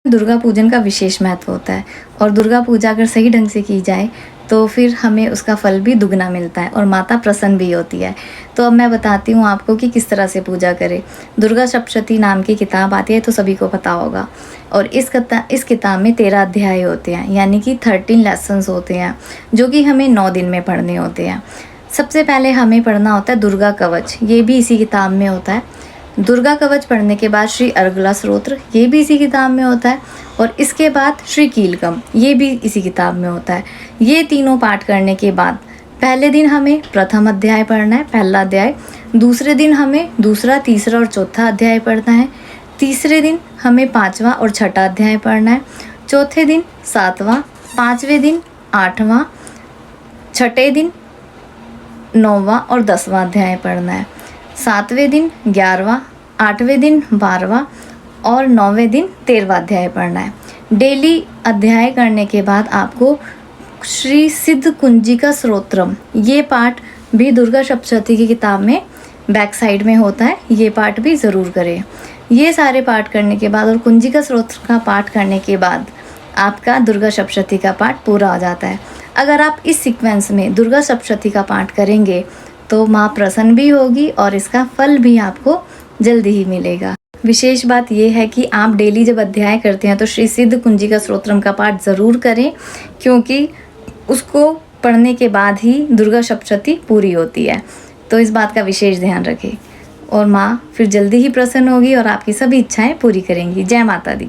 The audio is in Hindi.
दुर्गा पूजन का विशेष महत्व होता है और दुर्गा पूजा अगर सही ढंग से की जाए तो फिर हमें उसका फल भी दुगना मिलता है और माता प्रसन्न भी होती है। तो अब मैं बताती हूँ आपको कि किस तरह से पूजा करें। दुर्गा सप्तशती नाम की किताब आती है तो सभी को पता होगा और इस किताब में 13 अध्याय होते हैं, यानी कि 13 लेसन्स होते हैं जो कि हमें 9 दिन में पढ़ने होते हैं। सबसे पहले हमें पढ़ना होता है दुर्गा कवच, ये भी इसी किताब में होता है। दुर्गा कवच पढ़ने के बाद श्री अर्गला स्तोत्र, ये भी इसी किताब में होता है और इसके बाद श्री कीलकम, ये भी इसी किताब में होता है। ये तीनों पाठ करने के बाद पहले दिन हमें प्रथम अध्याय पढ़ना है, पहला अध्याय। दूसरे दिन हमें दूसरा, तीसरा और चौथा अध्याय पढ़ना है। तीसरे दिन हमें 5वां और छठा अध्याय पढ़ना है। चौथे दिन 7वां, 5वें दिन 8वां, छठे दिन 9वां और 10वां अध्याय पढ़ना है। 7वें दिन 11वां, 8वें दिन 12वां और 9वें दिन 13वां अध्याय पढ़ना है। डेली अध्याय करने के बाद आपको श्री सिद्ध कुंजिका स्तोत्रम, ये पाठ भी दुर्गा सप्तशती की किताब में बैक साइड में होता है, ये पाठ भी ज़रूर करें। ये सारे पाठ करने के बाद और कुंजिका स्तोत्र का पाठ करने के बाद आपका दुर्गा सप्तशती का पाठ पूरा हो जाता है। अगर आप इस सीक्वेंस में दुर्गा सप्तशती का पाठ करेंगे तो माँ प्रसन्न भी होगी और इसका फल भी आपको जल्दी ही मिलेगा। विशेष बात यह है कि आप डेली जब अध्याय करते हैं तो श्री सिद्ध कुंजिका स्तोत्रम का पाठ ज़रूर करें, क्योंकि उसको पढ़ने के बाद ही दुर्गा सप्तशती पूरी होती है। तो इस बात का विशेष ध्यान रखें और माँ फिर जल्दी ही प्रसन्न होगी और आपकी सभी इच्छाएं पूरी करेंगी। जय माता दी।